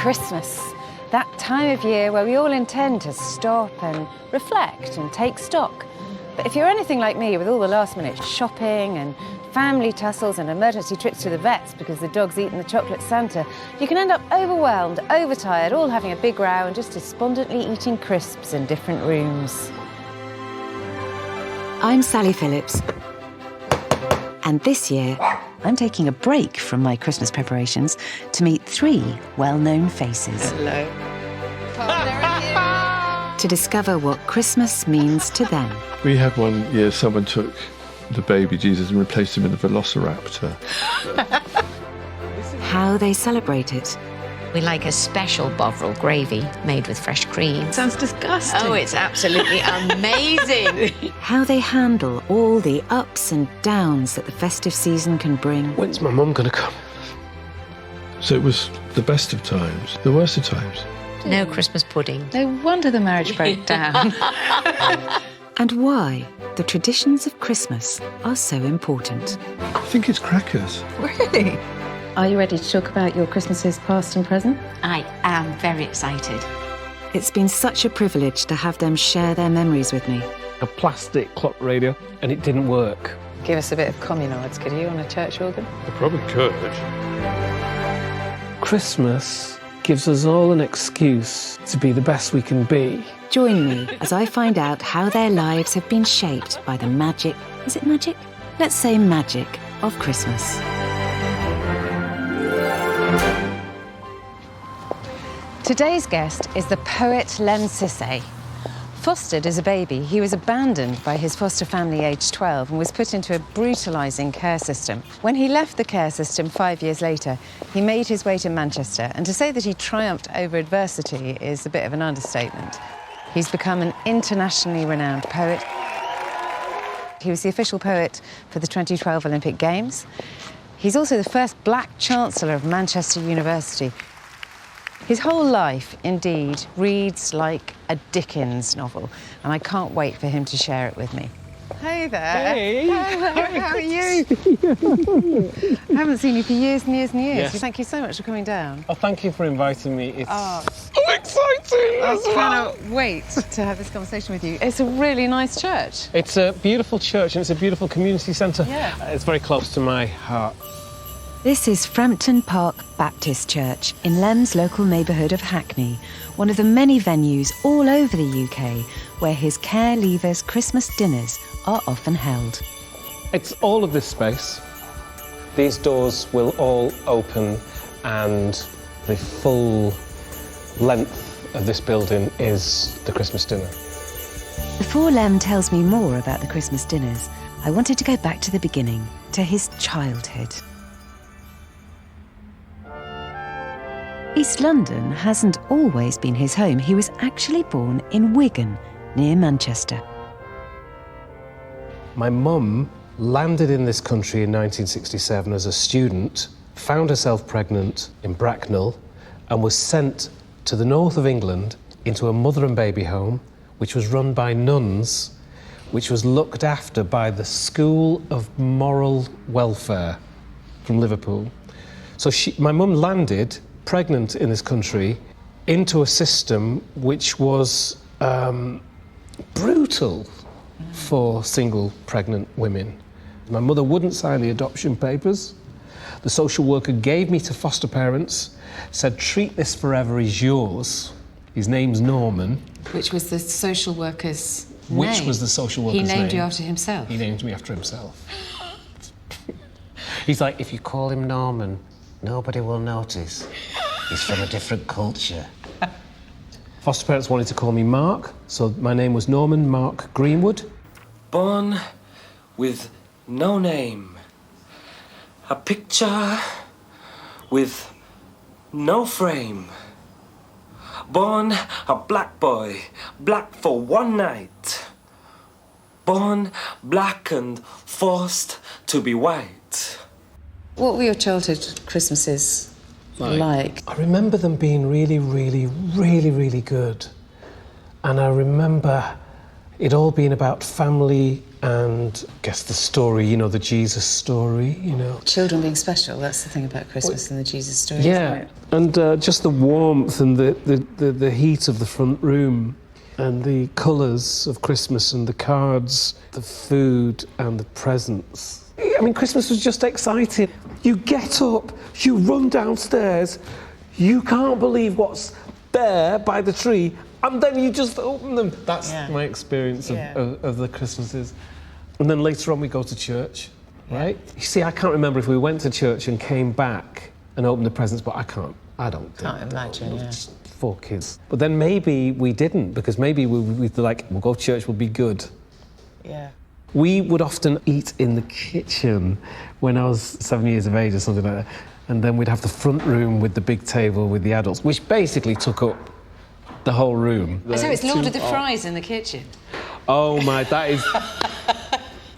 Christmas, that time of year where we all intend to stop and reflect and take stock. But if you're anything like me, with all the last-minute shopping and family tussles and emergency trips to the vets because the dog's eaten the chocolate Santa, you can end up overwhelmed, overtired, all having a big row and just despondently eating crisps in different rooms. I'm Sally Phillips, and this year I'm taking a break from my Christmas preparations to meet 3 well-known faces. Hello. To discover what Christmas means to them. We had one year someone took the baby Jesus and replaced him in a velociraptor. How they celebrate it. We like a special Bovril gravy made with fresh cream. Sounds disgusting. Oh, it's absolutely amazing. How they handle all the ups and downs that the festive season can bring. When's my mum gonna come? So it was the best of times, the worst of times. No Christmas pudding. No wonder the marriage broke down. And why the traditions of Christmas are so important. I think it's crackers. Really? Are you ready to talk about your Christmases past and present? I am very excited. It's been such a privilege to have them share their memories with me. A plastic clock radio, and it didn't work. Give us a bit of communards, could you, on a church organ? I probably could. Christmas gives us all an excuse to be the best we can be. Join me as I find out how their lives have been shaped by the magic, is it magic? Let's say magic of Christmas. Today's guest is the poet Lemn Sissay. Fostered as a baby, he was abandoned by his foster family aged 12 and was put into a brutalising care system. When he left the care system 5 years later, he made his way to Manchester, and to say that he triumphed over adversity is a bit of an understatement. He's become an internationally renowned poet. He was the official poet for the 2012 Olympic Games. He's also the first black chancellor of Manchester University. His whole life, indeed, reads like a Dickens novel, and I can't wait for him to share it with me. Hey there. Hey. Hello, how are you? I haven't seen you for years and years and years. Yes. Thank you so much for coming down. Oh, thank you for inviting me. It's so exciting. I cannot wait to have this conversation with you. It's a really nice church. It's a beautiful church and it's a beautiful community centre. Yeah. It's very close to my heart. This is Frampton Park Baptist Church in Lem's local neighbourhood of Hackney, one of the many venues all over the UK where his care leavers' Christmas dinners are often held. It's all of this space. These doors will all open and the full length of this building is the Christmas dinner. Before Lem tells me more about the Christmas dinners, I wanted to go back to the beginning, to his childhood. East London hasn't always been his home. He was actually born in Wigan, near Manchester. My mum landed in this country in 1967 as a student, found herself pregnant in Bracknell, and was sent to the north of England into a mother and baby home, which was run by nuns, which was looked after by the School of Moral Welfare from Liverpool. So my mum landed pregnant in this country into a system which was brutal for single pregnant women. My mother wouldn't sign the adoption papers. The social worker gave me to foster parents, said, treat this forever as yours. His name's Norman. Which was the social worker's name? Which was the social worker's name. He named you after himself? He named me after himself. He's like, if you call him Norman, nobody will notice. He's from a different culture. Foster parents wanted to call me Mark, so my name was Norman Mark Greenwood. Born with no name. A picture with no frame. Born a black boy, black for one night. Born black and forced to be white. What were your childhood Christmases like? I remember them being really, really, really, really good. And I remember it all being about family and, I guess, the story, you know, the Jesus story, you know. Children being special, that's the thing about Christmas and the Jesus story, Yeah, isn't it? And just the warmth and the heat of the front room and the colours of Christmas and the cards, the food and the presents. I mean, Christmas was just exciting. You get up, you run downstairs, you can't believe what's there by the tree, and then you just open them. That's my experience of the Christmases. And then later on we go to church, right? You see, I can't remember if we went to church and came back and opened the presents, but I don't imagine, yeah. 4 kids. But then maybe we didn't, because maybe we'd like, we'll go to church, we'll be good. Yeah. We would often eat in the kitchen when I was 7 years of age or something like that. And then we'd have the front room with the big table with the adults, which basically took up the whole room. So it's Lord of the Fries in the kitchen? Oh my, that is...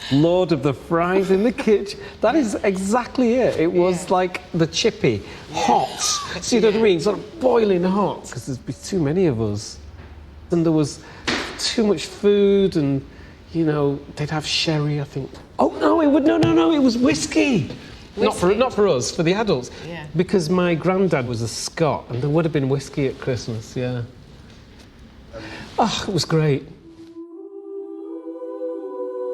Lord of the Fries in the kitchen. That is exactly it. It was like the chippy, hot. So you know what I mean? Sort of boiling hot, because there'd be too many of us. And there was too much food, and, you know, they'd have sherry, I think. Oh, no, it was whiskey. Not for us, for the adults. Yeah. Because my granddad was a Scot, and there would have been whiskey at Christmas, yeah. Oh, it was great.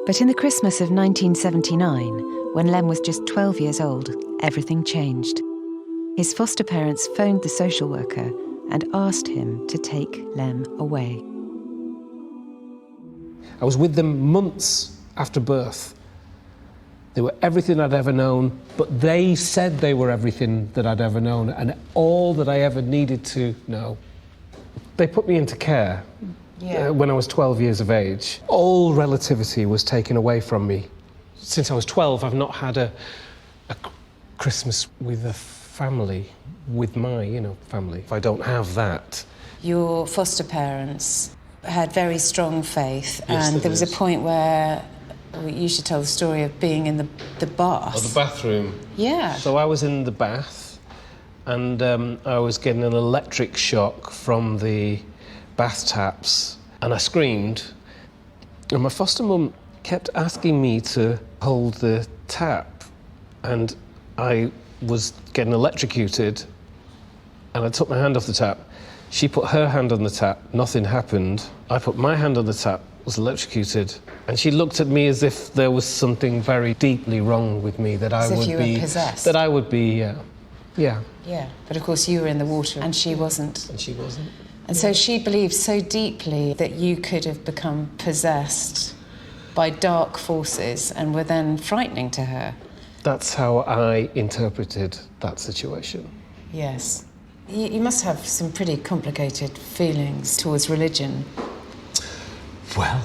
But in the Christmas of 1979, when Lemn was just 12 years old, everything changed. His foster parents phoned the social worker and asked him to take Lemn away. I was with them months after birth. They were everything I'd ever known, but they said they were everything that I'd ever known and all that I ever needed to know. They put me into care. When I was 12 years of age. All relativity was taken away from me. Since I was 12, I've not had a Christmas with a family, with my, family. If I don't have that. Your foster parents had very strong faith, Yes, and there was a is. point where you should tell the story of being in the bath. Oh, the bathroom. Yeah. So I was in the bath, and I was getting an electric shock from the bath taps, and I screamed, and my foster mum kept asking me to hold the tap, and I was getting electrocuted, and I took my hand off the tap. She put her hand on the tap, nothing happened. I put my hand on the tap, was electrocuted, and she looked at me as if there was something very deeply wrong with me, that I As if would you be were possessed. that I would be, yeah. Yeah, but of course you were in the water and she wasn't. And she wasn't. And so she believed so deeply that you could have become possessed by dark forces and were then frightening to her. That's how I interpreted that situation. Yes. You must have some pretty complicated feelings towards religion. Well,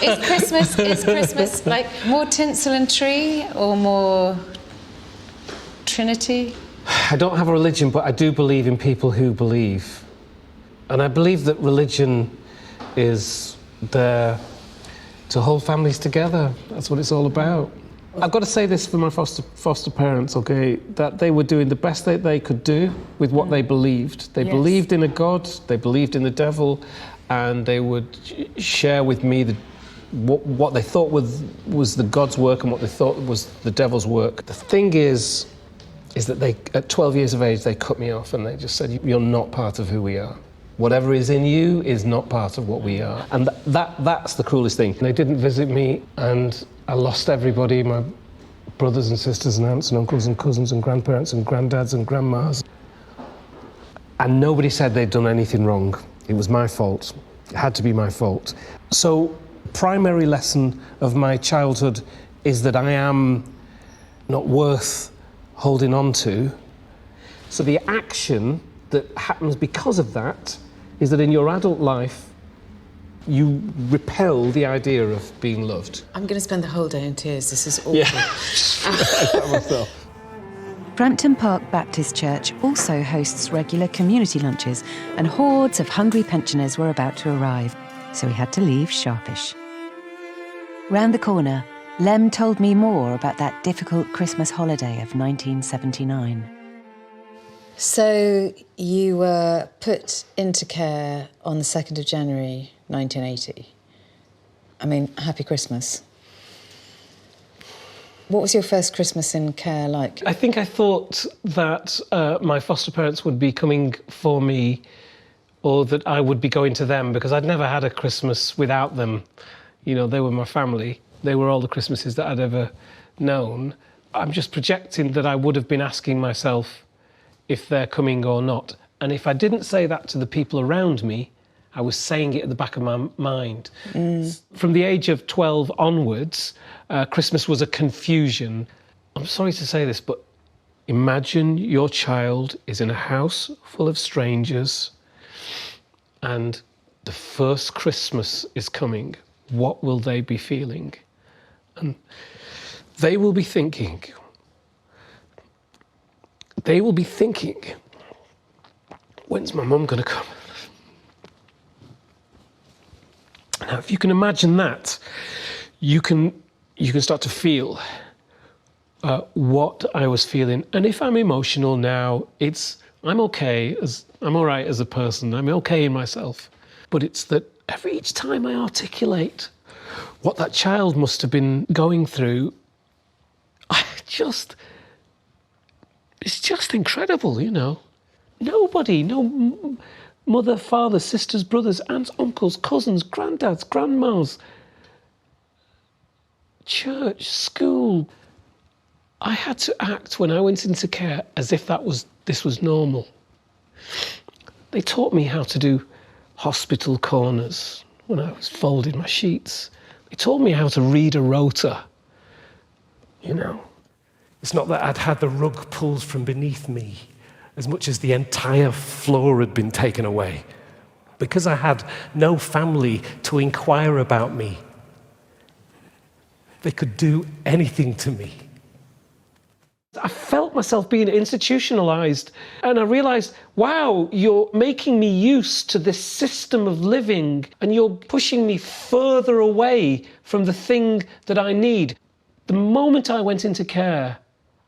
Is Christmas like more tinsel and tree or more Trinity? I don't have a religion, but I do believe in people who believe. And I believe that religion is there to hold families together. That's what it's all about. I've got to say this for my foster parents, okay, that they were doing the best that they could do with what they believed. They believed in a God, they believed in the devil, and they would share with me what they thought was the God's work and what they thought was the devil's work. The thing is that they, at 12 years of age, they cut me off and they just said, you're not part of who we are. Whatever is in you is not part of what we are. And that's the cruelest thing. They didn't visit me, and I lost everybody, my brothers and sisters and aunts and uncles and cousins and grandparents and granddads and grandmas. And nobody said they'd done anything wrong. It was my fault. It had to be my fault. So, primary lesson of my childhood is that I am not worth holding on to. So the action that happens because of that is that in your adult life, you repel the idea of being loved. I'm going to spend the whole day in tears. This is awful. Yeah. Frampton Park Baptist Church also hosts regular community lunches, and hordes of hungry pensioners were about to arrive, so we had to leave sharpish. Round the corner, Lemn told me more about that difficult Christmas holiday of 1979. So you were put into care on the 2nd of January 1980. I mean, happy Christmas. What was your first Christmas in care like? I think I thought that my foster parents would be coming for me, or that I would be going to them, because I'd never had a Christmas without them. You know, they were my family. They were all the Christmases that I'd ever known. I'm just projecting that I would have been asking myself if they're coming or not. And if I didn't say that to the people around me, I was saying it at the back of my mind. From the age of 12 onwards, Christmas was a confusion. I'm sorry to say this, but imagine your child is in a house full of strangers and the first Christmas is coming. What will they be feeling? And they will be thinking, when's my mum going to come? Now, if you can imagine that, you can start to feel what I was feeling. And if I'm emotional now, I'm okay, I'm all right as a person, I'm okay in myself. But it's that each time I articulate what that child must have been going through, it's just incredible, you know. Nobody, no mother, father, sisters, brothers, aunts, uncles, cousins, granddads, grandmas, church, school. I had to act when I went into care as if this was normal. They taught me how to do hospital corners when I was folding my sheets. They taught me how to read a rota, you know. It's not that I'd had the rug pulled from beneath me as much as the entire floor had been taken away. Because I had no family to inquire about me, they could do anything to me. I felt myself being institutionalized, and I realized, wow, you're making me used to this system of living and you're pushing me further away from the thing that I need. The moment I went into care,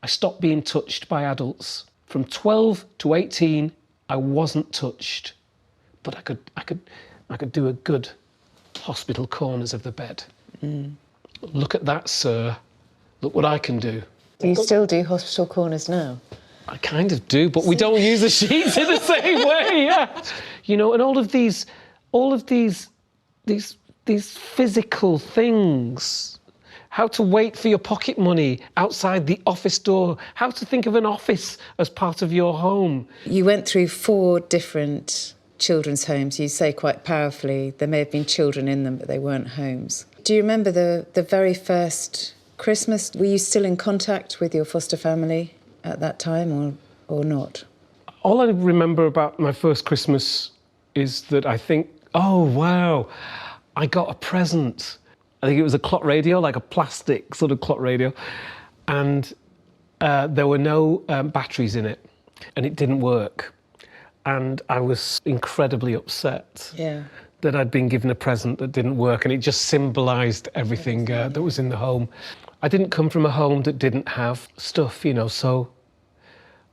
I stopped being touched by adults. From 12 to 18, I wasn't touched, but I could do a good hospital corners of the bed. Look at that, sir. Look what I can do. Do you still do hospital corners now? I kind of do, but we don't use the sheets in the same way. Yeah, you know, and all of these physical things. How to wait for your pocket money outside the office door. How to think of an office as part of your home. You went through 4 different children's homes. You say quite powerfully there may have been children in them, but they weren't homes. Do you remember the very first Christmas? Were you still in contact with your foster family at that time or not? All I remember about my first Christmas is that I think, oh, wow, I got a present. I think it was a clock radio, like a plastic sort of clock radio. And there were no batteries in it, and it didn't work. And I was incredibly upset that I'd been given a present that didn't work, and it just symbolised everything that was in the home. I didn't come from a home that didn't have stuff, you know, so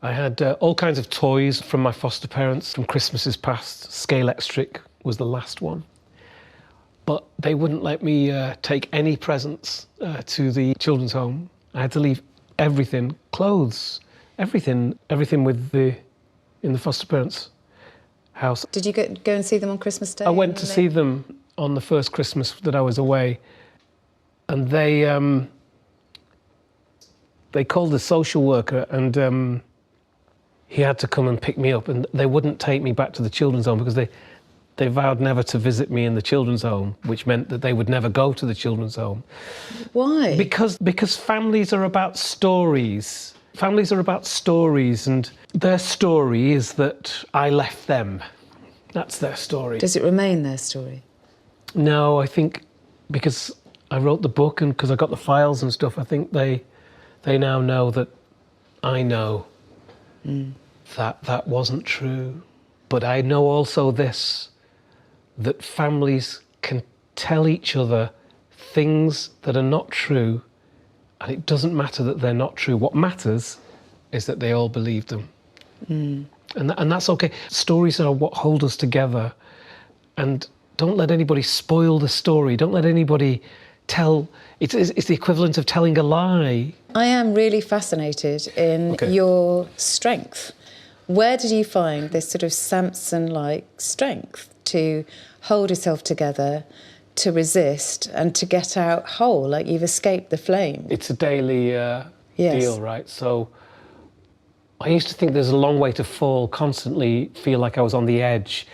I had all kinds of toys from my foster parents from Christmases past. Scalextric was the last one. But they wouldn't let me take any presents to the children's home. I had to leave everything, clothes, everything in the foster parents' house. Did you go and see them on Christmas Day? I went to see them on the first Christmas that I was away, and they called the social worker, and he had to come and pick me up, and they wouldn't take me back to the children's home because they vowed never to visit me in the children's home, which meant that they would never go to the children's home. Why? Because families are about stories. Families are about stories, and their story is that I left them. That's their story. Does it remain their story? No, I think because I wrote the book and because I got the files and stuff, I think they now know that I know that wasn't true. But I know also this, that families can tell each other things that are not true, and it doesn't matter that they're not true. What matters is that they all believe them. And that's okay. Stories are what hold us together, and don't let anybody spoil the story. Don't let anybody it's the equivalent of telling a lie. I am really fascinated in your strength. Where did you find this sort of Samson-like strength to hold yourself together, to resist and to get out whole, like you've escaped the flame? It's a daily deal, right? So I used to think there's a long way to fall, constantly feel like I was on the edge.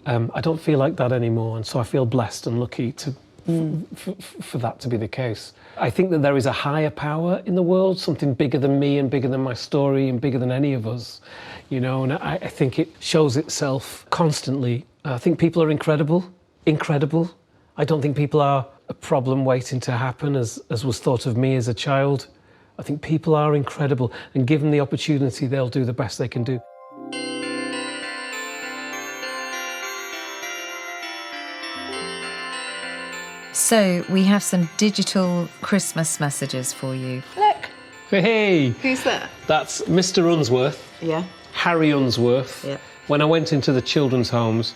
I don't feel like that anymore, and so I feel blessed and lucky for that to be the case. I think that there is a higher power in the world, something bigger than me and bigger than my story and bigger than any of us, you know, and I think it shows itself constantly. I think people are incredible. I don't think people are a problem waiting to happen, as was thought of me as a child. I think people are incredible, and given the opportunity, they'll do the best they can do. So we have some digital Christmas messages for you. Look. Hey! Who's that? That's Mr. Unsworth. Yeah. Harry Unsworth. Yeah. When I went into the children's homes,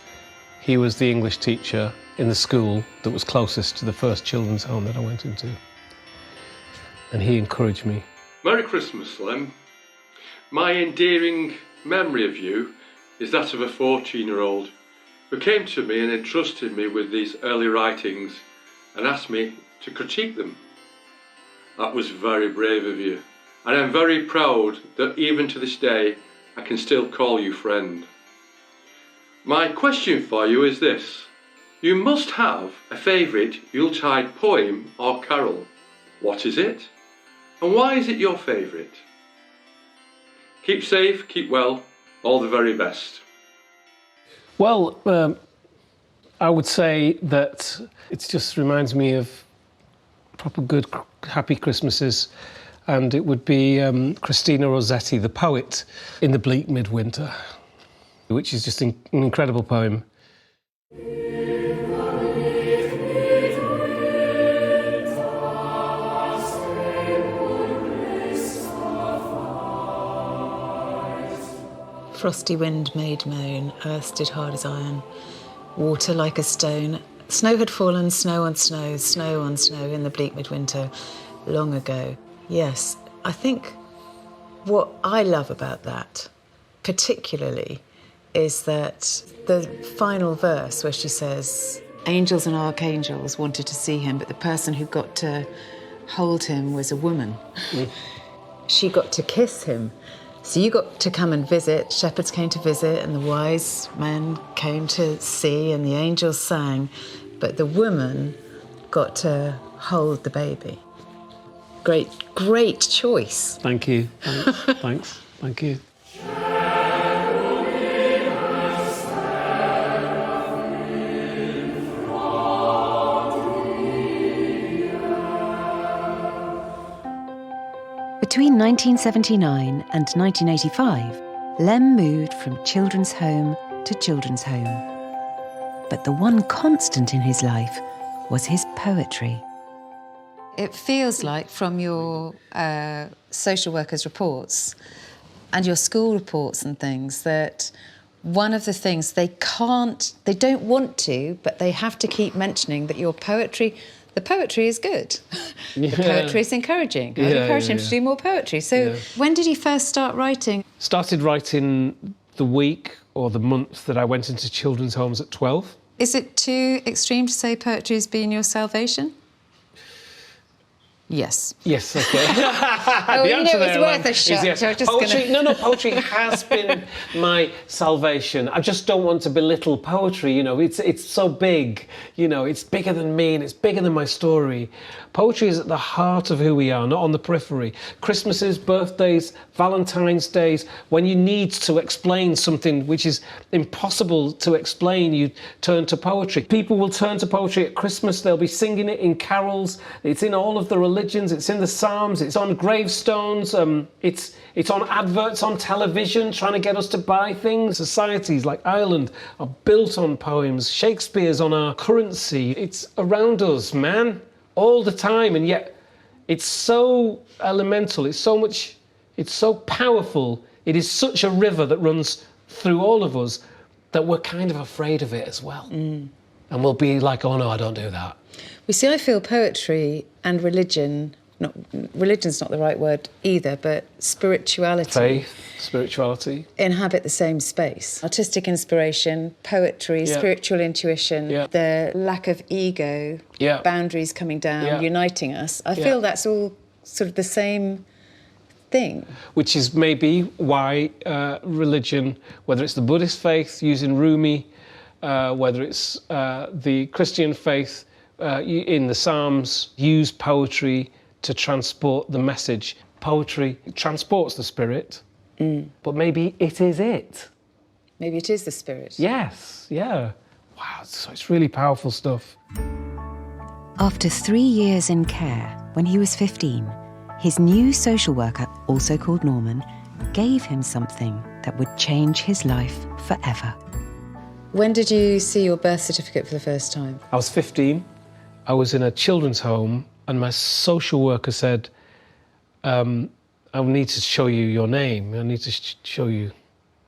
he was the English teacher in the school that was closest to the first children's home that I went into. And he encouraged me. Merry Christmas, Lem. My endearing memory of you is that of a 14-year-old who came to me and entrusted me with these early writings and asked me to critique them. That was very brave of you, and I'm very proud that even to this day I can still call you friend. My question for you is this. You must have a favourite Yuletide poem or carol. What is it? And why is it your favourite? Keep safe, keep well, all the very best. Well, I would say that it just reminds me of proper good, happy Christmases, and it would be Christina Rossetti, the poet, in the bleak midwinter, which is just an incredible poem. Frosty wind made moan, earth stood hard as iron, water like a stone. Snow had fallen, snow on snow, snow on snow in the bleak midwinter, long ago. Yes, I think what I love about that, particularly, is that the final verse where she says, angels and archangels wanted to see him, but the person who got to hold him was a woman. She got to kiss him. So you got to come and visit, shepherds came to visit, and the wise men came to see, and the angels sang, but the woman got to hold the baby. Great choice. Thank you. Thanks. Thank you. Between 1979 and 1985, Lem moved from children's home to children's home. But the one constant in his life was his poetry. It feels like from your social workers' reports and your school reports and things that one of the things they don't want to, but they have to keep mentioning that your poetry, the poetry is good. The poetry is encouraging. I'd encourage him to do more poetry. So when did you first start writing? Started writing the week or the month that I went into children's homes at 12. Is it too extreme to say poetry has been your salvation? Yes. Yes, OK. Oh, you know, it's worth a shot. Yes. So Poetry has been my salvation. I just don't want to belittle poetry, you know. It's so big, you know, it's bigger than me and it's bigger than my story. Poetry is at the heart of who we are, not on the periphery. Christmases, birthdays, Valentine's Days, when you need to explain something which is impossible to explain, you turn to poetry. People will turn to poetry at Christmas, they'll be singing it in carols, it's in all of the religions, it's in the Psalms, it's on gravestones, it's on adverts on television trying to get us to buy things. Societies like Ireland are built on poems. Shakespeare's on our currency. It's around us, man, all the time, and yet it's so elemental, it's so powerful, it is such a river that runs through all of us that we're kind of afraid of it as well. And we'll be like, oh no, I don't do that. We see, I feel poetry and religion, religion's not the right word either, but spirituality. Faith, spirituality. Inhabit the same space. Artistic inspiration, poetry, spiritual intuition, the lack of ego, boundaries coming down, uniting us. I feel that's all sort of the same thing. Which is maybe why religion, whether it's the Buddhist faith using Rumi, whether it's the Christian faith in the Psalms, use poetry to transport the message. Poetry transports the spirit, but maybe it is it. Maybe it is the spirit. Yes, yeah. Wow, so it's really powerful stuff. After 3 years in care, when he was 15, his new social worker, also called Norman, gave him something that would change his life forever. When did you see your birth certificate for the first time? I was 15. I was in a children's home, and my social worker said, I need to show you your name. I need to show you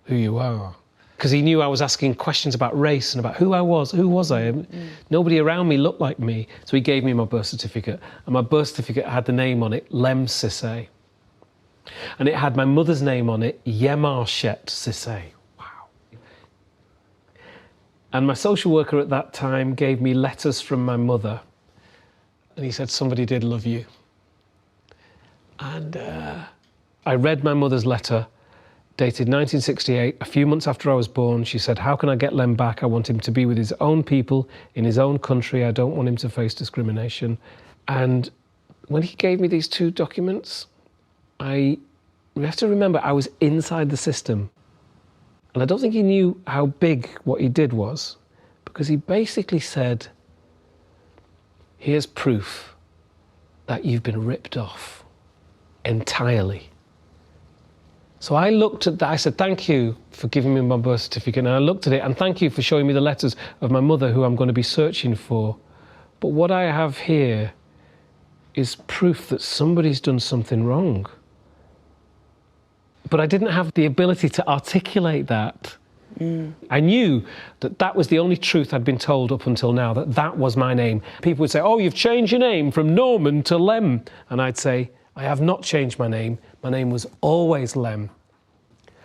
who you are. Because he knew I was asking questions about race and about who I was. Who was I? Nobody around me looked like me. So he gave me my birth certificate. And my birth certificate had the name on it, Lemn Sissay. And it had my mother's name on it, Yemarchet Sissay. Wow. And my social worker at that time gave me letters from my mother. And he said, somebody did love you. And I read my mother's letter, dated 1968, a few months after I was born. She said, how can I get Lemn back? I want him to be with his own people, in his own country. I don't want him to face discrimination. And when he gave me these two documents, we have to remember I was inside the system. And I don't think he knew how big what he did was, because he basically said, here's proof that you've been ripped off entirely. So I looked at that, I said, thank you for giving me my birth certificate, and I looked at it, and thank you for showing me the letters of my mother, who I'm going to be searching for. But what I have here is proof that somebody's done something wrong. But I didn't have the ability to articulate that. I knew that that was the only truth I'd been told up until now, that that was my name. People would say, oh, you've changed your name from Norman to Lemn. And I'd say, I have not changed my name. My name was always Lemn.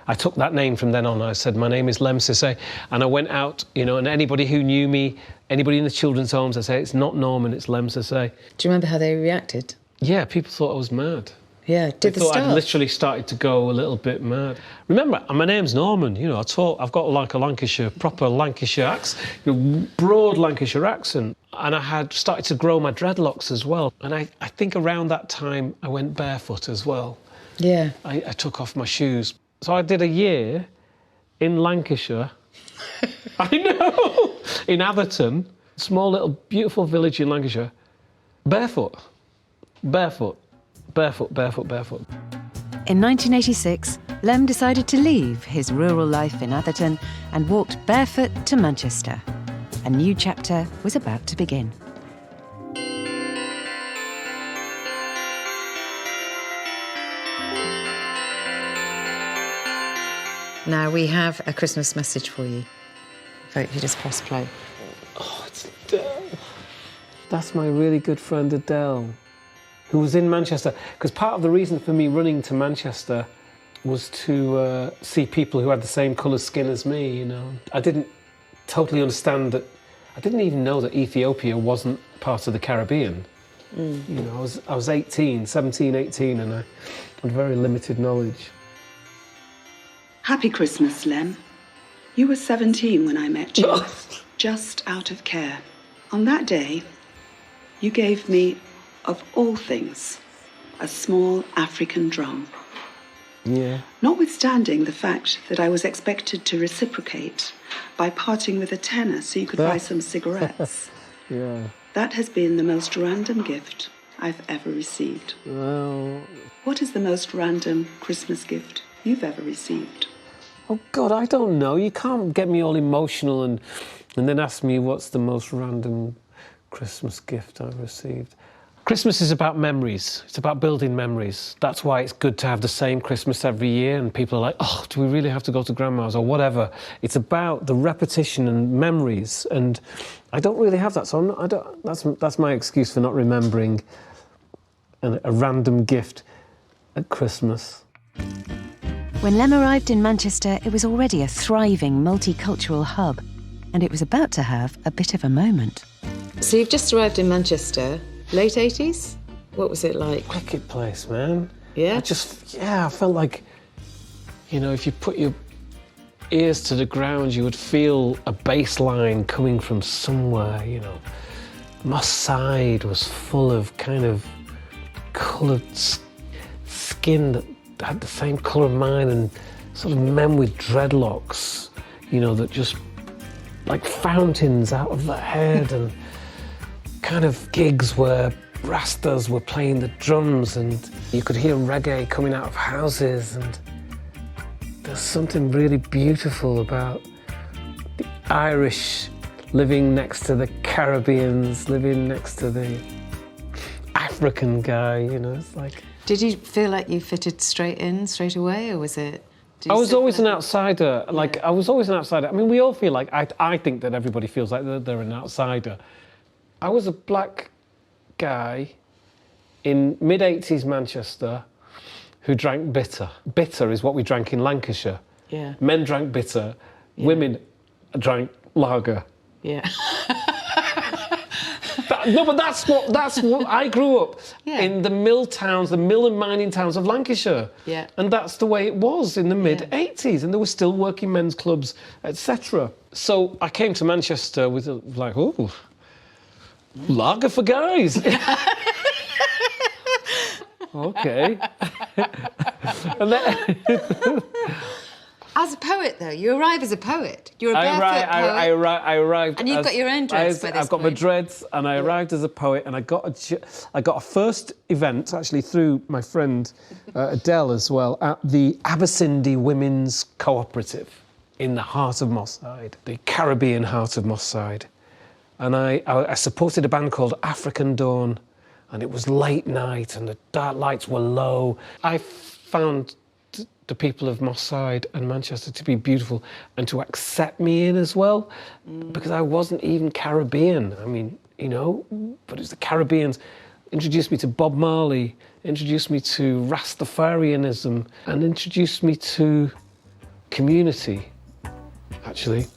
I took that name from then on. I said, my name is Lemn Sissay. And I went out, you know, and anybody who knew me, anybody in the children's homes, I say, it's not Norman, it's Lemn Sissay. Do you remember how they reacted? Yeah, people thought I was mad. Yeah, They thought I'd literally started to go a little bit mad. Remember, my name's Norman, you know, I've got like a proper Lancashire accent, broad Lancashire accent. And I had started to grow my dreadlocks as well. And I think around that time, I went barefoot as well. Yeah. I took off my shoes. So I did a year in Lancashire. I know! In Atherton, small little beautiful village in Lancashire, barefoot. Barefoot. Barefoot, barefoot, barefoot. In 1986, Lemn decided to leave his rural life in Atherton and walked barefoot to Manchester. A new chapter was about to begin. Now we have a Christmas message for you. Vote, you just press play. Oh, it's Adele. That's my really good friend Adele, who was in Manchester. Because part of the reason for me running to Manchester was to see people who had the same colour skin as me, you know. I didn't totally understand that. I didn't even know that Ethiopia wasn't part of the Caribbean. You know, I was 17, 18, and I had very limited knowledge. Happy Christmas, Lemn. You were 17 when I met you, just out of care. On that day, you gave me, of all things, a small African drum. Yeah. Notwithstanding the fact that I was expected to reciprocate by parting with a tenner so you could buy some cigarettes. Yeah. That has been the most random gift I've ever received. Well... What is the most random Christmas gift you've ever received? Oh, God, I don't know. You can't get me all emotional and then ask me what's the most random Christmas gift I've received. Christmas is about memories. It's about building memories. That's why it's good to have the same Christmas every year, and people are like, oh, do we really have to go to Grandma's or whatever? It's about the repetition and memories, and I don't really have that, so that's my excuse for not remembering a random gift at Christmas. When Lem arrived in Manchester, it was already a thriving multicultural hub, and it was about to have a bit of a moment. So you've just arrived in Manchester, late 80s? What was it like? Wicked place, man. Yeah? I felt like, you know, if you put your ears to the ground, you would feel a bass line coming from somewhere, you know. Moss Side was full of kind of coloured skin that had the same colour of mine, and sort of men with dreadlocks, you know, that just like fountains out of their head, and kind of gigs where Rastas were playing the drums and you could hear reggae coming out of houses, and there's something really beautiful about the Irish living next to the Caribbeans, living next to the African guy, you know, it's like... Did you feel like you fitted straight away, or was it... I was always an outsider. Like, I was always an outsider. I mean, we all feel like... I think that everybody feels like they're an outsider. I was a black guy in mid-80s Manchester who drank bitter. Bitter is what we drank in Lancashire. Yeah. Men drank bitter. Yeah. Women drank lager. Yeah. No, but that's what I grew up in the mill towns, the mill and mining towns of Lancashire. Yeah. And that's the way it was in the mid-80s, and there were still working men's clubs, etc. So I came to Manchester with like, oh, lager for guys. Okay. And then... As a poet, though, you arrive as a poet. You're a barefoot poet. I arrived. And you've got your own dreads by this I've got my dreads, and I arrived as a poet, and I got a first event actually through my friend Adele as well at the Abercrombie Women's Cooperative in the heart of Moss Side, the Caribbean heart of Moss Side, and I supported a band called African Dawn, and it was late night, and the dark lights were low. I found the people of Moss Side and Manchester to be beautiful and to accept me in as well, because I wasn't even Caribbean. I mean, you know, but it's the Caribbeans introduced me to Bob Marley, introduced me to Rastafarianism, and introduced me to community, actually.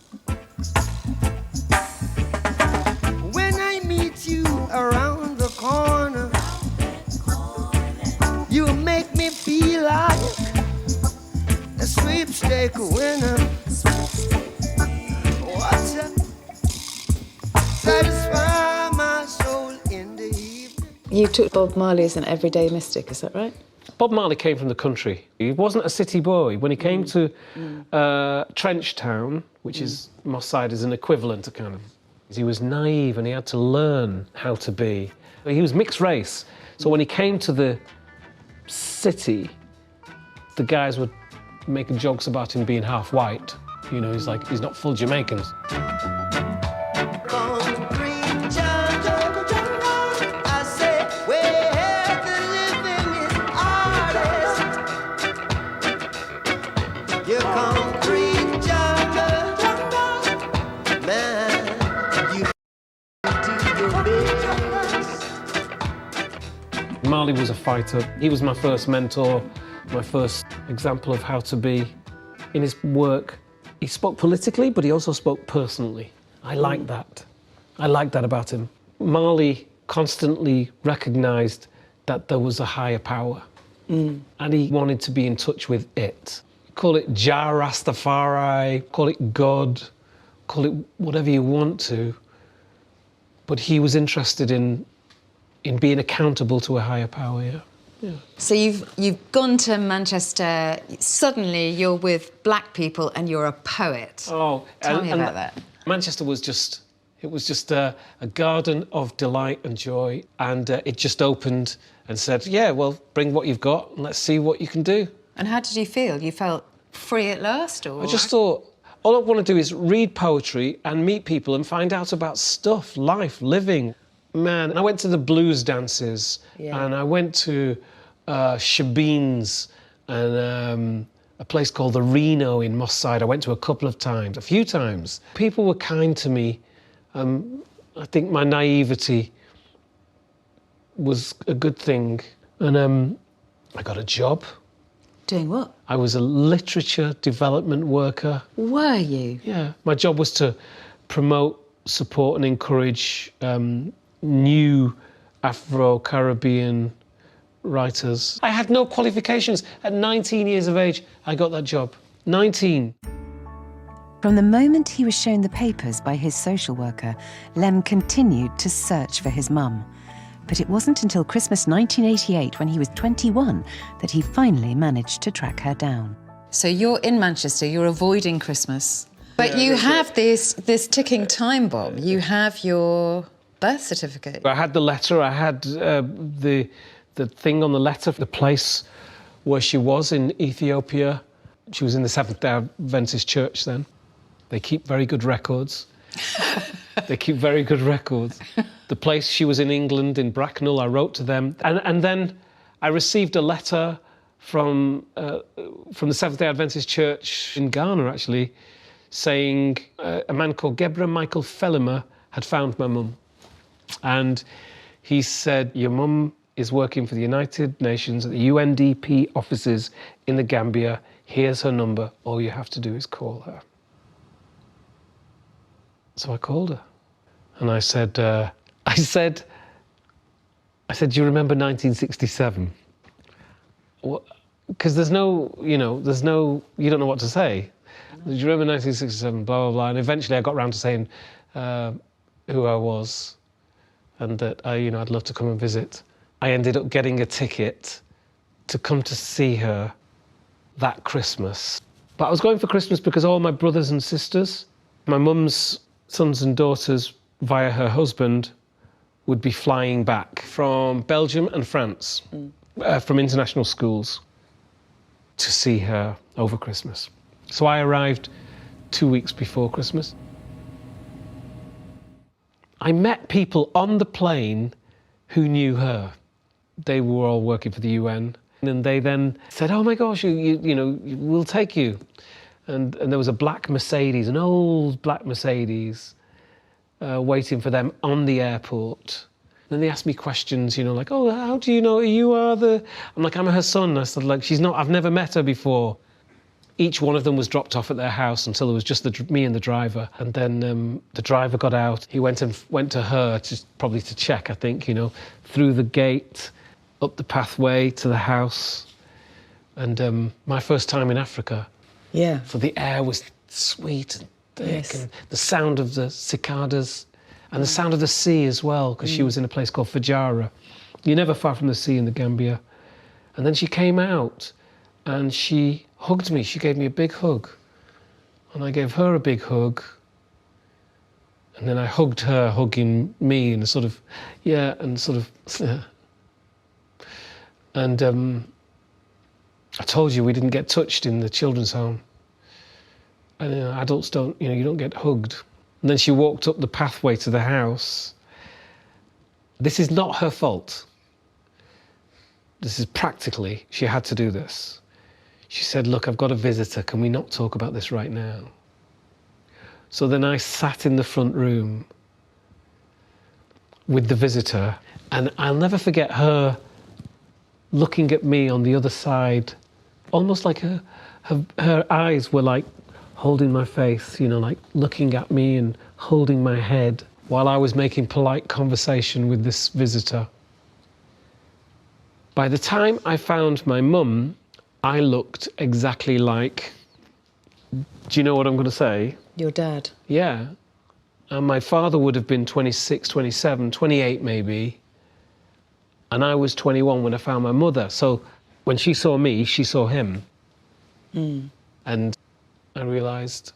When I meet you around the corner, you make me feel like a sweepstake winner. What's up? Satisfy my soul in the evening. You took Bob Marley as an everyday mystic, is that right? Bob Marley came from the country. He wasn't a city boy. When he came to Trench Town, which is Moss Side, is an equivalent to kind of... He was naive and he had to learn how to be. He was mixed race. So when he came to the city, the guys would making jokes about him being half white. You know, he's like, he's not full Jamaican. Marley was a fighter. He was my first mentor, my first example of how to be. In his work, he spoke politically, but he also spoke personally. I like that. I like that about him. Marley constantly recognised that there was a higher power, and he wanted to be in touch with it. Call it Jah Rastafari, call it God, call it whatever you want to, but he was interested in being accountable to a higher power, yeah. So you've gone to Manchester, suddenly you're with black people and you're a poet. Oh, Tell me about that. Manchester was just a garden of delight and joy, and it just opened and said, yeah, well, bring what you've got and let's see what you can do. And how did you feel? You felt free at last, or...? I just thought, all I want to do is read poetry and meet people and find out about stuff, life, living. Man, I went to the blues dances, and I went to Shabines and a place called the Reno in Moss Side. I went to a few times. People were kind to me. I think my naivety was a good thing. And I got a job. Doing what? I was a literature development worker. Were you? Yeah. My job was to promote, support and encourage new Afro-Caribbean writers. I had no qualifications. At 19 years of age, I got that job. 19. From the moment he was shown the papers by his social worker, Lem continued to search for his mum. But it wasn't until Christmas 1988, when he was 21, that he finally managed to track her down. So you're in Manchester, you're avoiding Christmas, but you have this ticking time bomb. You have your birth certificate. I had the letter, I had the thing on the letter, the place where she was in Ethiopia. She was in the Seventh-day Adventist Church then. They keep very good records. They keep very good records. The place she was in England, in Bracknell, I wrote to them. And then I received a letter from the Seventh-day Adventist Church in Ghana, actually, saying a man called Gebra Michael Fellimer had found my mum. And he said, your mum is working for the United Nations at the UNDP offices in the Gambia. Here's her number. All you have to do is call her. So I called her, and I said, do you remember 1967? Because you don't know what to say. Do you remember 1967, blah, blah, blah. And eventually I got round to saying who I was and that I'd love to come and visit. I ended up getting a ticket to come to see her that Christmas. But I was going for Christmas because all my brothers and sisters, my mum's sons and daughters via her husband, would be flying back from Belgium and France, from international schools, to see her over Christmas. So I arrived 2 weeks before Christmas. I met people on the plane who knew her. They were all working for the UN, and they then said, oh my gosh, we'll take you. And there was a black Mercedes, an old black Mercedes, waiting for them on the airport. And then they asked me questions, like, oh, how do you know you are the... I'm like, I'm her son. I said, like, she's not, I've never met her before. Each one of them was dropped off at their house until there was just me and the driver. And then the driver got out. He went to her, probably to check, I think, through the gate, up the pathway to the house. And my first time in Africa. Yeah. So the air was sweet and thick, and the sound of the cicadas, and the sound of the sea as well, because she was in a place called Fajara. You're never far from the sea in the Gambia. And then she came out, and she hugged me. She gave me a big hug, and I gave her a big hug. And then I hugged her, hugging me, and And I told you we didn't get touched in the children's home. And adults don't, you don't get hugged. And then she walked up the pathway to the house. This is not her fault. This is practically, she had to do this. She said, look, I've got a visitor. Can we not talk about this right now? So then I sat in the front room with the visitor, and I'll never forget her looking at me on the other side, almost like her eyes were like holding my face, like looking at me and holding my head while I was making polite conversation with this visitor. By the time I found my mum, I looked exactly like, do you know what I'm going to say? Your dad. Yeah. And my father would have been 26, 27, 28 maybe. And I was 21 when I found my mother. So when she saw me, she saw him. And I realised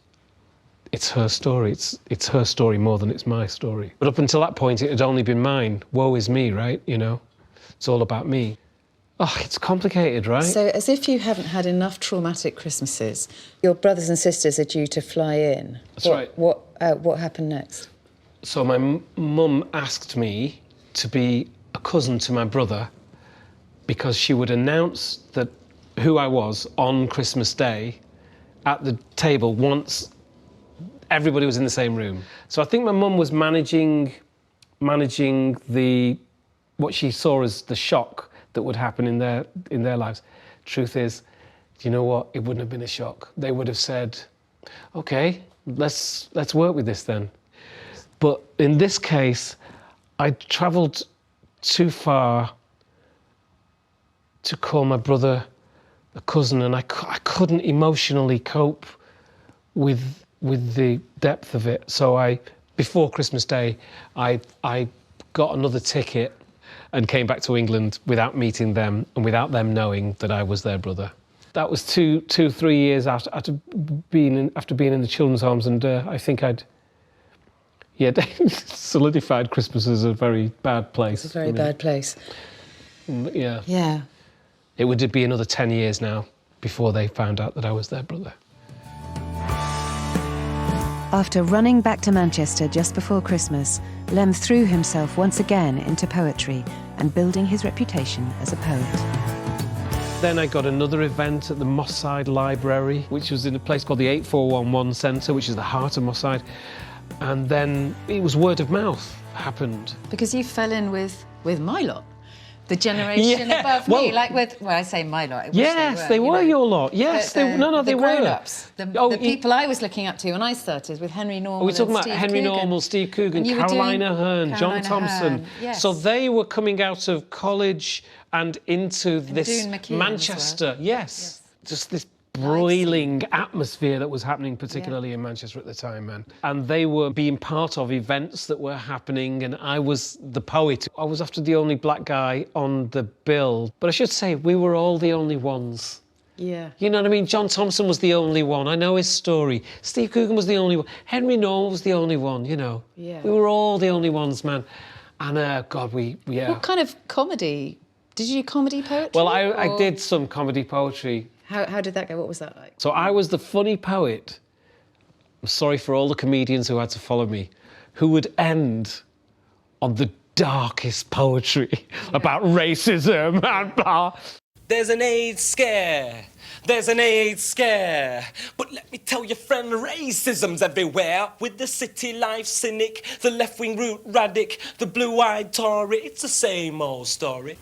it's her story. It's her story more than it's my story. But up until that point, it had only been mine. Woe is me, right? It's all about me. Oh, it's complicated, right? So as if you haven't had enough traumatic Christmases, your brothers and sisters are due to fly in. That's right. What happened next? So my mum asked me to be a cousin to my brother because she would announce that who I was on Christmas Day at the table once everybody was in the same room. So I think my mum was managing the what she saw as the shock that would happen in their lives. Truth is, do you know what? It wouldn't have been a shock. They would have said, "Okay, let's work with this then." But in this case, I travelled too far to call my brother a cousin, and I couldn't emotionally cope with the depth of it. So before Christmas Day, I got another ticket and came back to England without meeting them and without them knowing that I was their brother. That was 3 years after being in the children's homes, and I think they solidified Christmas as a very bad place. It's a very bad place. Yeah. Yeah. It would be another 10 years now before they found out that I was their brother. After running back to Manchester just before Christmas, Lemn threw himself once again into poetry and building his reputation as a poet. Then I got another event at the Moss Side Library, which was in a place called the 8411 Centre, which is the heart of Moss Side. And then it was word of mouth happened. Because you fell in with my lot. The generation above me, like I say my lot. I wish they were your lot. Yes, they were. The grown-ups, the people I was looking up to when I started with Henry Normal. We're talking about Henry Normal, Steve Coogan, Carolina Hearn, John Thompson. Yes. So they were coming out of college and into this Manchester. Well. Yes, just this broiling atmosphere that was happening, particularly in Manchester at the time, man. And they were being part of events that were happening, and I was the poet. I was after the only black guy on the bill. But I should say, we were all the only ones. Yeah. You know what I mean? John Thompson was the only one. I know his story. Steve Coogan was the only one. Henry Normal was the only one, you know. Yeah. We were all the only ones, man. And, God, What kind of comedy? Did you do comedy poetry? Well, I did some comedy poetry. How did that go? What was that like? So I was the funny poet. I'm sorry for all the comedians who had to follow me, who would end on the darkest poetry about racism and blah. There's an AIDS scare. There's an AIDS scare. But let me tell you, friend, racism's everywhere. With the city life cynic, the left-wing root radic, the blue-eyed Tory, it's the same old story.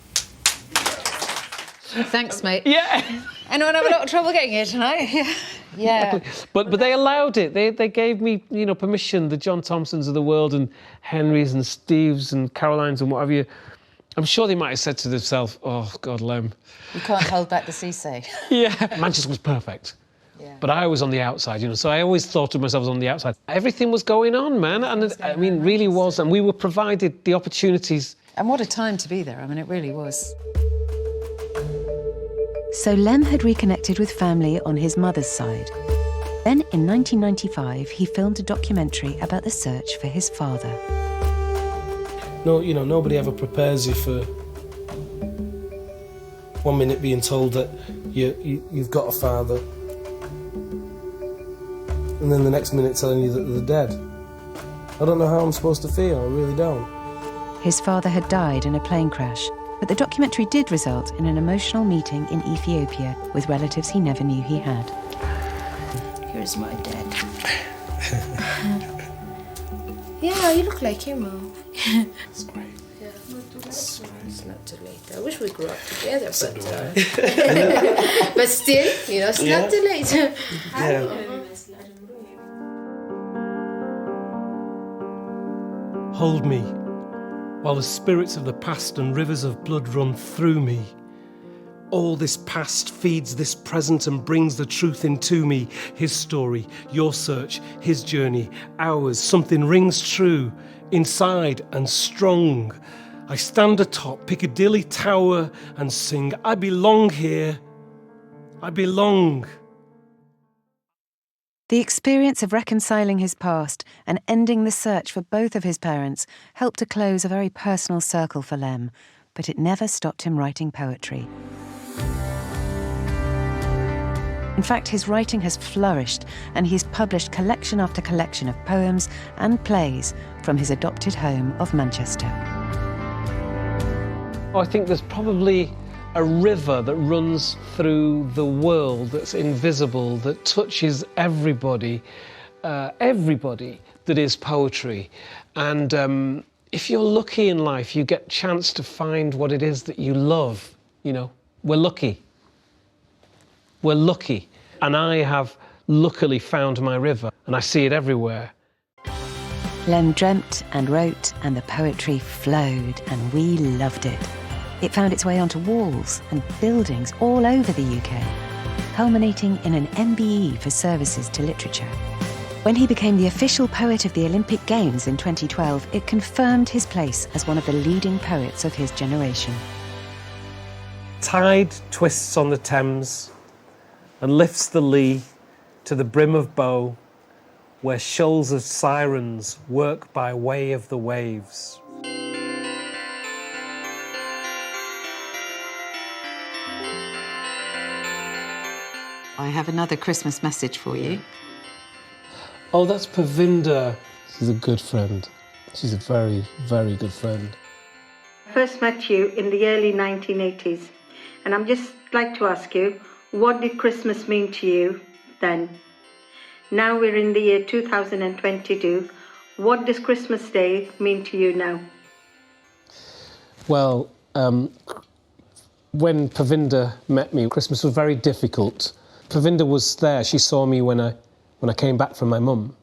Thanks, mate. Yeah. Anyone have a lot of trouble getting here tonight? Yeah. But they allowed it. They gave me, permission, the John Thompsons of the world and Henrys and Steves and Carolines and what have you. I'm sure they might have said to themselves, oh, God, Lemn. You can't hold back the Sissay. Yeah. Manchester was perfect. Yeah. But I was on the outside, so I always thought of myself as on the outside. Everything was going on, man. And really was. And we were provided the opportunities. And what a time to be there. I mean, it really was. So Lemn had reconnected with family on his mother's side. Then, in 1995, he filmed a documentary about the search for his father. No, nobody ever prepares you for 1 minute being told that you've got a father, and then the next minute telling you that they're dead. I don't know how I'm supposed to feel, I really don't. His father had died in a plane crash, but the documentary did result in an emotional meeting in Ethiopia with relatives he never knew he had. Here's my dad. Yeah, you look like him, Mom. That's great. Yeah, it's not too late. I wish we grew up together, but still, it's not too late. Hold me, while the spirits of the past and rivers of blood run through me. All this past feeds this present and brings the truth into me. His story, your search, his journey, ours. Something rings true, inside and strong. I stand atop Piccadilly Tower and sing, I belong here. I belong. The experience of reconciling his past and ending the search for both of his parents helped to close a very personal circle for Lemn, but it never stopped him writing poetry. In fact, his writing has flourished, and he's published collection after collection of poems and plays from his adopted home of Manchester. I think there's probably a river that runs through the world that's invisible, that touches everybody, everybody that is poetry. And if you're lucky in life, you get a chance to find what it is that you love. You know, we're lucky. We're lucky. And I have luckily found my river, and I see it everywhere. Lemn dreamt and wrote, and the poetry flowed, and we loved it. It found its way onto walls and buildings all over the UK, culminating in an MBE for services to literature. When he became the official poet of the Olympic Games in 2012, it confirmed his place as one of the leading poets of his generation. Tide twists on the Thames and lifts the lee to the brim of Bow, where shoals of sirens work by way of the waves. I have another Christmas message for you. Oh, that's Pavinda. She's a good friend. She's a very, very good friend. I first met you in the early 1980s, and I'm just like to ask you, what did Christmas mean to you then? Now we're in the year 2022. What does Christmas Day mean to you now? Well, when Pavinda met me, Christmas was very difficult. Pavinda was there. She saw me when I came back from my mum,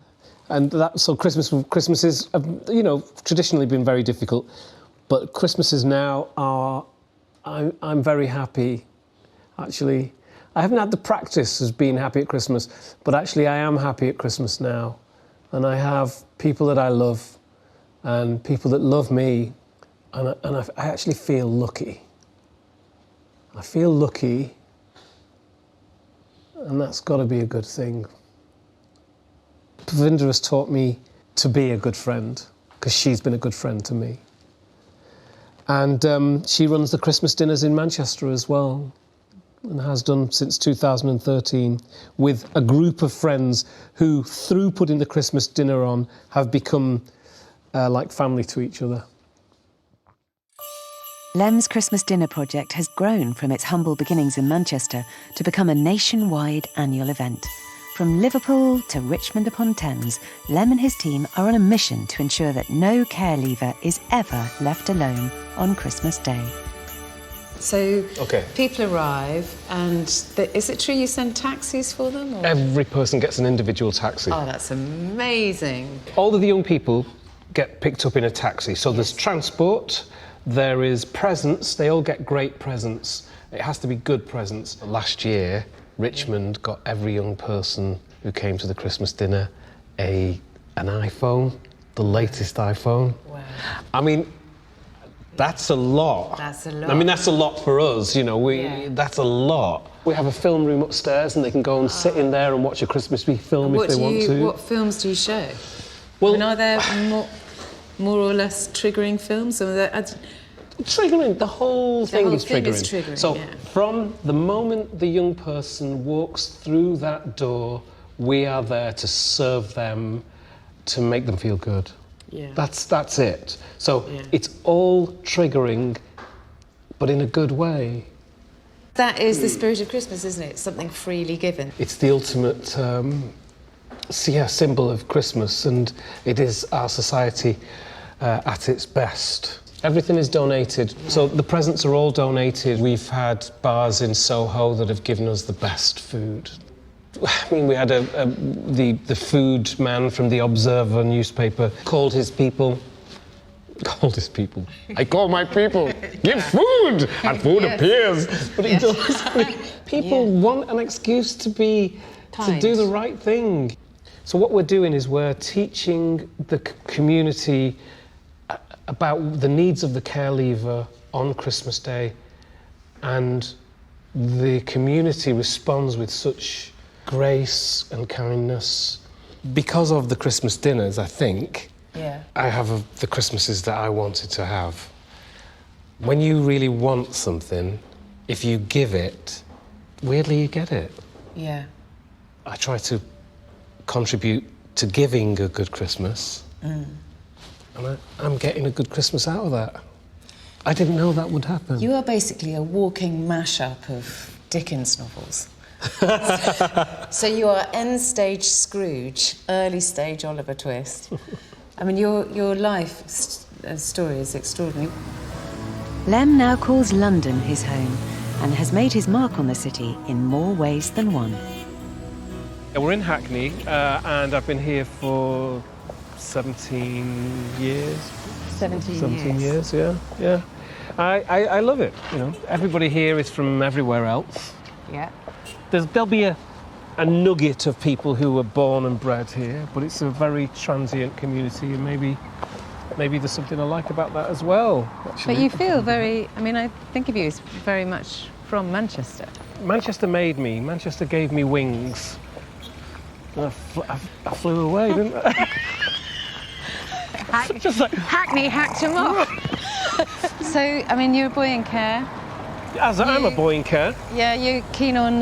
and so Christmas is traditionally been very difficult, but Christmases now are. I'm very happy, actually. I haven't had the practice of being happy at Christmas, but actually I am happy at Christmas now, and I have people that I love, and people that love me, and I actually feel lucky. I feel lucky. And that's got to be a good thing. Pavinda has taught me to be a good friend, because she's been a good friend to me. And she runs the Christmas dinners in Manchester as well, and has done since 2013, with a group of friends who, through putting the Christmas dinner on, have become like family to each other. Lemn's Christmas Dinner project has grown from its humble beginnings in Manchester to become a nationwide annual event. From Liverpool to Richmond upon Thames, Lemn and his team are on a mission to ensure that no care leaver is ever left alone on Christmas Day. So people arrive, and is it true you send taxis for them? Or? Every person gets an individual taxi. Oh, that's amazing. All of the young people get picked up in a taxi. So there's transport, there is presents, they all get great presents. It has to be good presents. Last year, Richmond got every young person who came to the Christmas dinner an iPhone, the latest iPhone. Wow. I mean, that's a lot. That's a lot. I mean, that's a lot for us, that's a lot. We have a film room upstairs, and they can go and sit in there and watch a Christmas film if they want to. What films do you show? Well, are there more or less triggering films? Triggering, the whole thing is triggering. So yeah. From the moment the young person walks through that door, we are there to serve them, to make them feel good. Yeah. That's it. So it's all triggering, but in a good way. That is the spirit of Christmas, isn't it? Something freely given. It's the ultimate symbol of Christmas, and it is our society at its best. Everything is donated, so the presents are all donated. We've had bars in Soho that have given us the best food. I mean, we had the food man from the Observer newspaper called his people. I call my people. Give food, and food appears. But it does. People want an excuse to do the right thing. So what we're doing is we're teaching the community about the needs of the care leaver on Christmas Day, and the community responds with such grace and kindness. Because of the Christmas dinners, I think, I have the Christmases that I wanted to have. When you really want something, if you give it, weirdly you get it. Yeah. I try to contribute to giving a good Christmas. And I'm getting a good Christmas out of that. I didn't know that would happen. You are basically a walking mashup of Dickens novels. So you are end stage Scrooge, early stage Oliver Twist. I mean, your life story is extraordinary. Lemn now calls London his home and has made his mark on the city in more ways than one. We're in Hackney, and I've been here for 17 years. 17 years, yeah. I love it, you know. Everybody here is from everywhere else. Yeah. There'll be a nugget of people who were born and bred here, but it's a very transient community, and maybe there's something I like about that as well, actually. But you feel very, I mean, I think of you as very much from Manchester. Manchester made me. Manchester gave me wings. And I flew away, didn't I? Just like... Hackney hacked him off. So, I mean, you're a boy in care. I'm a boy in care. Yeah, you're keen on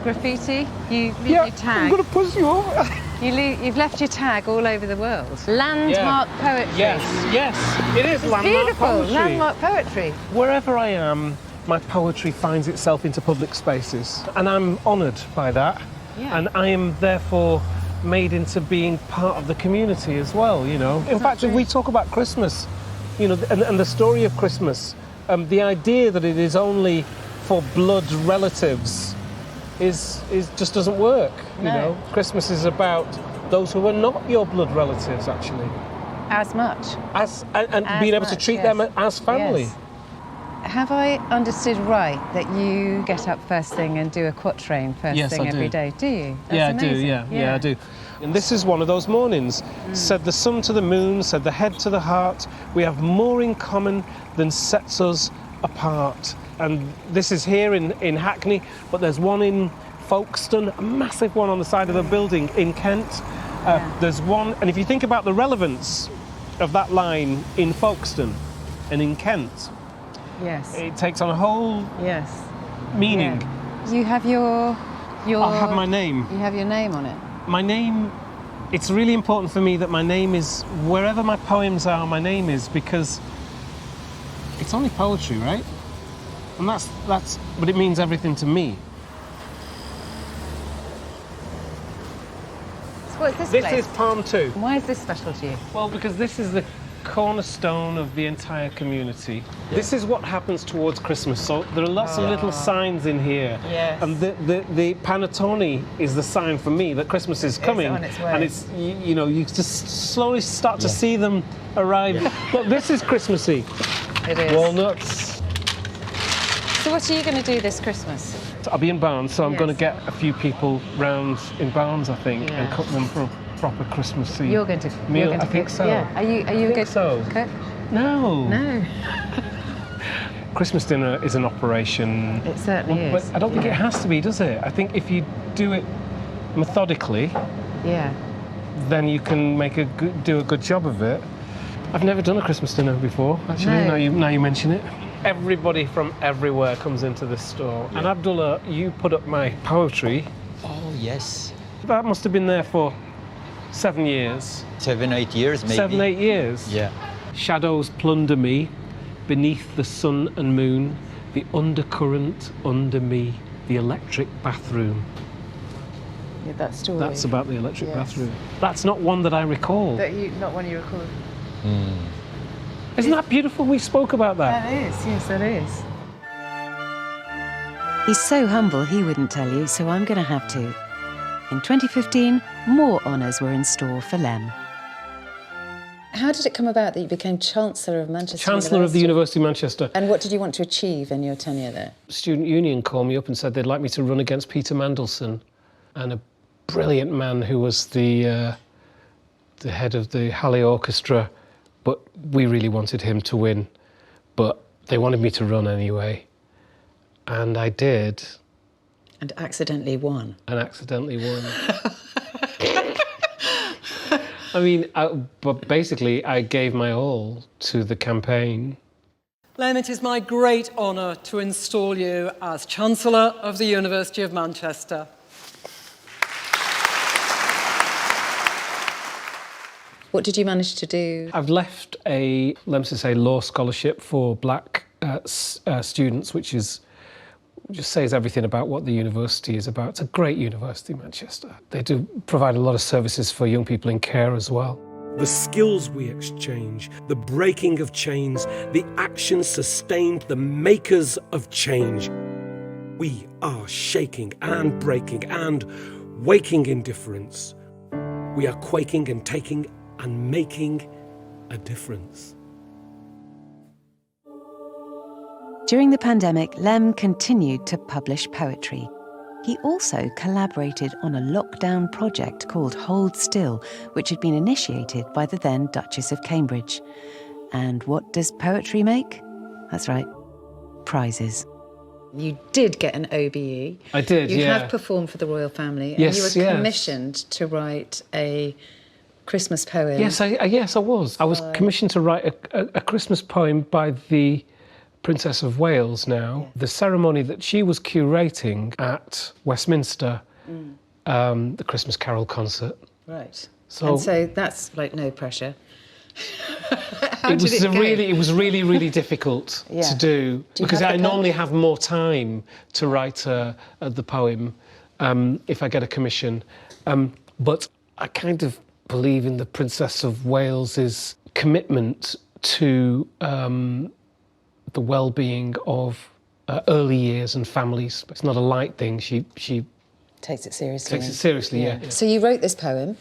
graffiti. You leave your tag. I'm going to push you over. You've left your tag all over the world. Landmark poetry. Yes, it is landmark beautiful. Poetry. Landmark poetry. Wherever I am, my poetry finds itself into public spaces, and I'm honoured by that. Yeah. And I am therefore made into being part of the community as well, you know. In fact, if we talk about Christmas, you know, and the story of Christmas, the idea that it is only for blood relatives is just doesn't work, you know. Christmas is about those who are not your blood relatives, actually. As much. And being able to treat them as family. Yes. Have I understood right that you get up first thing and do a quatrain first thing every day? Do you? That's amazing. Yeah, I do. And this is one of those mornings. Said the sun to the moon, said the head to the heart, we have more in common than sets us apart. And this is here in Hackney, but there's one in Folkestone, a massive one on the side of the building in Kent. There's one, and if you think about the relevance of that line in Folkestone and in Kent, yes, it takes on a whole meaning. Yeah. You have your... I have my name. You have your name on it. My name, it's really important for me that my name is, wherever my poems are, my name is, because it's only poetry, right? And that's, but it means everything to me. So what's this This place? is Palm 2. Why is this special to you? Well, because this is the cornerstone of the entire community. Yeah. This is what happens towards Christmas. So there are lots of little signs in here. Yes. And the panettone is the sign for me that Christmas is coming. It's on its way. And it's, you know, you just slowly start to see them arrive. Yeah. Look, this is Christmassy. It is. Walnuts. So what are you going to do this Christmas? I'll be in Barnes, so I'm going to get a few people round in Barnes, I think, and cook them for a proper Christmassy meal. I think so. Yeah. Are you a good cook? No. Christmas dinner is an operation. It certainly is. But I don't think it has to be, does it? I think if you do it methodically, then you can do a good job of it. I've never done a Christmas dinner before, actually. No. Now you mention it. Everybody from everywhere comes into this store. And Abdullah, you put up my poetry. Oh, yes. That must have been there for 7 years. 7, 8 years, maybe. 7, 8 years? Yeah. Shadows plunder me, beneath the sun and moon, the undercurrent under me, the electric bathroom. Yeah, that story. That's about the electric bathroom. That's not one that I recall. Not one you recall. Isn't that beautiful? We spoke about that. That is, yes, that is. He's so humble he wouldn't tell you, so I'm going to have to. In 2015, more honours were in store for Lemn. How did it come about that you became Chancellor of Manchester Chancellor of the University of Manchester. And what did you want to achieve in your tenure there? Student Union called me up and said they'd like me to run against Peter Mandelson, and a brilliant man who was the head of the Halley Orchestra, but we really wanted him to win. But they wanted me to run anyway. And I did. And accidentally won. I mean, but basically, I gave my all to the campaign. Lemn, it is my great honour to install you as Chancellor of the University of Manchester. What did you manage to do? I've left a Lemn Sissay law scholarship for black students, which just says everything about what the university is about. It's a great university, Manchester. They do provide a lot of services for young people in care as well. The skills we exchange, the breaking of chains, the actions sustained, the makers of change. We are shaking and breaking and waking in difference. We are quaking and taking and making a difference. During the pandemic, Lemn continued to publish poetry. He also collaborated on a lockdown project called Hold Still, which had been initiated by the then Duchess of Cambridge. And what does poetry make? That's right, prizes. You did get an OBE. I did, You yeah. have performed for the royal family, and Yes, you were yes. commissioned to write a Christmas poem. Yes, I was. I was commissioned to write a Christmas poem by the Princess of Wales now. The ceremony that she was curating at Westminster, the Christmas Carol concert. Right. So that's like no pressure. It was really difficult to do because I normally have more time to write the poem if I get a commission. But I kind of believe in the Princess of Wales's commitment to the well-being of early years and families. It's not a light thing. She takes it seriously. Takes it seriously, yeah. So you wrote this poem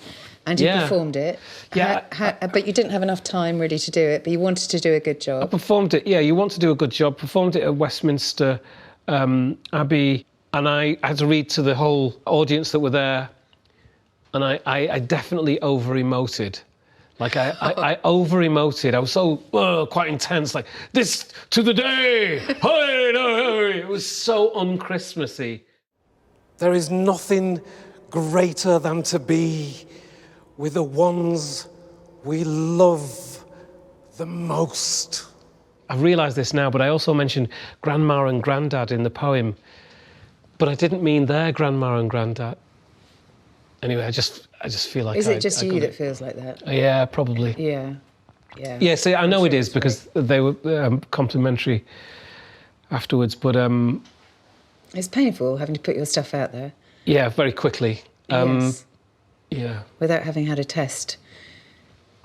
and you performed it. Yeah. But you didn't have enough time really to do it, but you wanted to do a good job. I performed it, yeah, you want to do a good job. Performed it at Westminster Abbey, and I had to read to the whole audience that were there, and I definitely over-emoted. Like, I over-emoted. I was so quite intense, like, this to the day! Hey, no, hey. It was so un-Christmassy. There is nothing greater than to be with the ones we love the most. I've realised this now, but I also mentioned Grandma and Grandad in the poem, but I didn't mean their Grandma and Grandad. Anyway, I just feel like Is it just you that feels like that? Yeah, probably. Yeah. Yeah, see, I know it is because they were complimentary afterwards, but it's painful having to put your stuff out there. Yeah, very quickly. Yes. Yeah. Without having had a test.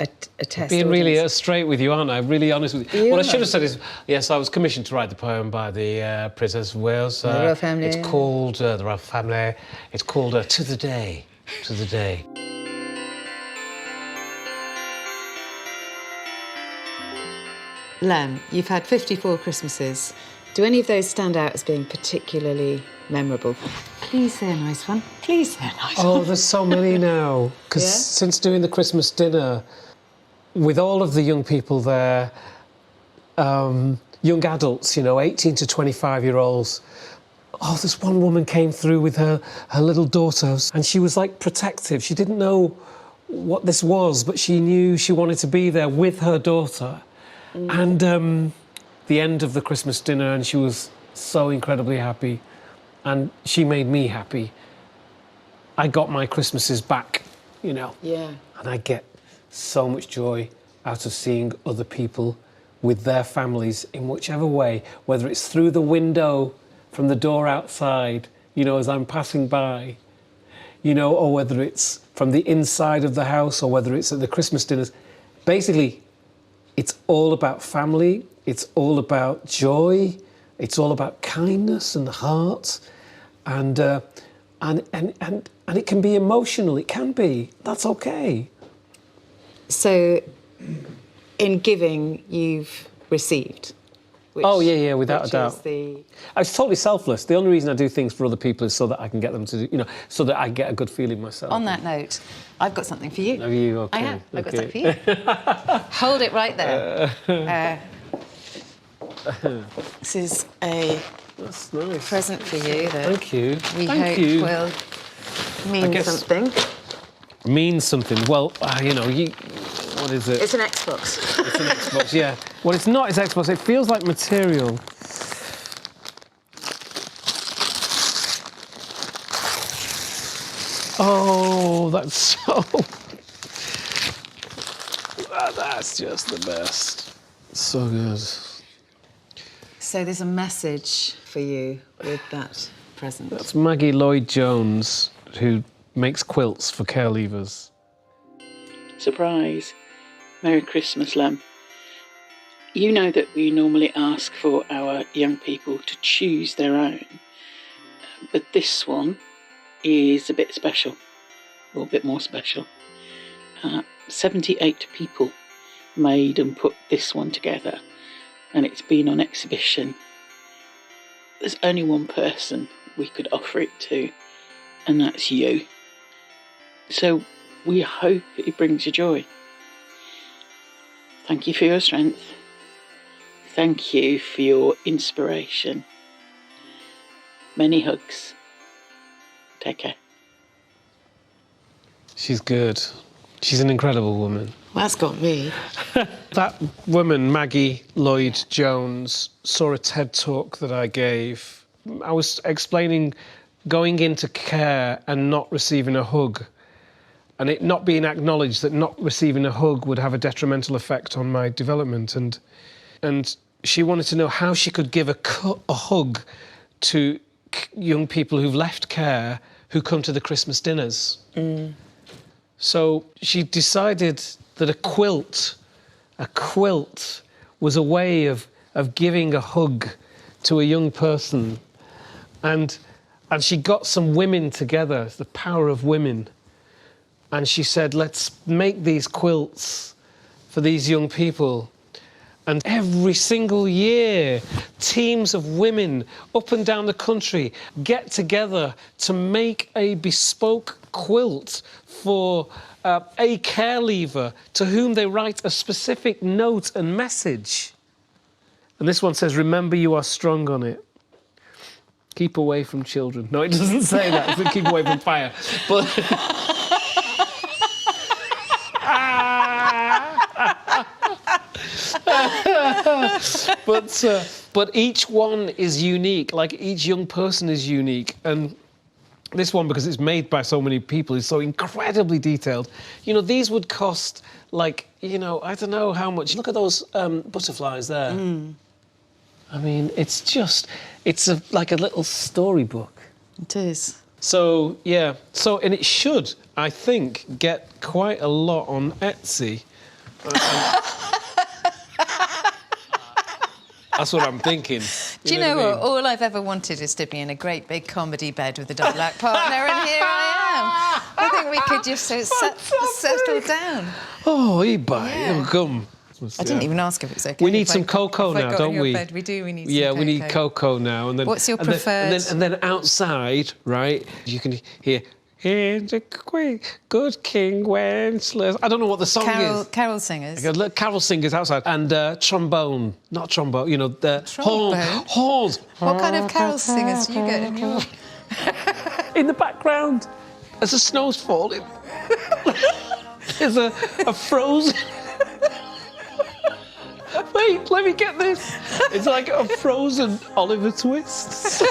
A test. Being really straight with you, aren't I? Really honest with you. You What I are. should have said is, yes, I was commissioned to write the poem by the Princess of Wales. The royal family. It's called the royal family. It's called To the Day. To the Day. Lemn, you've had 54 Christmases. Do any of those stand out as being particularly memorable? Please say a nice one. Please say a nice one. Oh, there's so many now. Because since doing the Christmas dinner, with all of the young people there, young adults, 18 to 25-year-olds, oh, this one woman came through with her little daughter, and she was, like, protective. She didn't know what this was, but she knew she wanted to be there with her daughter. And the end of the Christmas dinner, and she was so incredibly happy, and she made me happy. I got my Christmases back, Yeah. And I get so much joy out of seeing other people with their families in whichever way, whether it's through the window from the door outside, as I'm passing by, or whether it's from the inside of the house, or whether it's at the Christmas dinners. Basically, it's all about family, it's all about joy, it's all about kindness and the heart, and it can be emotional, it can be, that's okay. So, in giving, you've received? Without a doubt. It's totally selfless. The only reason I do things for other people is so that I can get them to do, so that I get a good feeling myself. On that note, I've got something for you. Have you? Okay. I have. I've got something for you. Hold it right there. This is a present for you that Thank you. we Thank hope you. will mean something. Means something. Well, what is it? It's an Xbox. It's an Xbox, yeah. Well, it's not. It's Xbox. It feels like material. Oh, that's so... That's just the best. So good. So there's a message for you with that present. That's Maggie Lloyd-Jones, who makes quilts for care leavers. Surprise. Merry Christmas, Lem. You know that we normally ask for our young people to choose their own, but this one is a bit special, or a bit more special. 78 people made and put this one together, and it's been on exhibition. There's only one person we could offer it to, and that's you. So we hope it brings you joy. Thank you for your strength. Thank you for your inspiration. Many hugs. Take care. She's good. She's an incredible woman. Well, that's got me. That woman, Maggie Lloyd-Jones, saw a TED talk that I gave. I was explaining going into care and not receiving a hug, and it not being acknowledged that not receiving a hug would have a detrimental effect on my development. And she wanted to know how she could give a hug to young people who've left care who come to the Christmas dinners. So she decided that a quilt was a way of giving a hug to a young person. And she got some women together, the power of women. And she said, let's make these quilts for these young people. And every single year, teams of women up and down the country get together to make a bespoke quilt for a care leaver to whom they write a specific note and message. And this one says, remember you are strong on it. Keep away from children. No, it doesn't say that. It says keep away from fire. But... but each one is unique, like each young person is unique. And this one, because it's made by so many people, is so incredibly detailed. You know, these would cost, like, you know, I don't know how much. Look at those butterflies there. I mean, it's like a little storybook. It is. So, yeah. So, and it should, I think, get quite a lot on Etsy. That's what I'm thinking. Do you know what? All I've ever wanted is to be in a great big comedy bed with a dialogue partner, and here I am. I think we could just settle down. Oh, eBay. Oh, come. I didn't even ask if it's okay. We need some cocoa now, don't we? Bed. We do. We need some cocoa. cocoa. We need cocoa now. And then, what's your preferred? And then outside, right, you can hear... Here's a good King Wenceslas. I don't know what the song is. Carol singers. Carol singers outside. And trombone. Not trombone, you know, the horns. What kind of carol singers do you get in your... In the background, as the snow's falling, there's a frozen... Wait, let me get this. It's like a frozen Oliver Twist.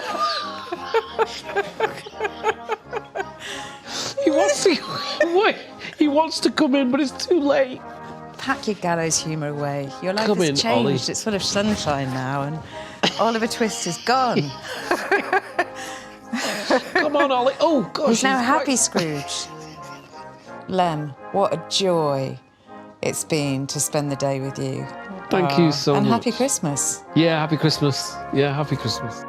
He wants to come in, but it's too late. Pack your gallows humour away. Your life Come has in, changed. Ollie. It's full of sunshine now, and Oliver Twist is gone. Come on, Ollie. Oh, gosh. He's now happy Scrooge. Lem, what a joy it's been to spend the day with you. Thank you so much. And happy Christmas. Yeah, happy Christmas. Yeah, happy Christmas.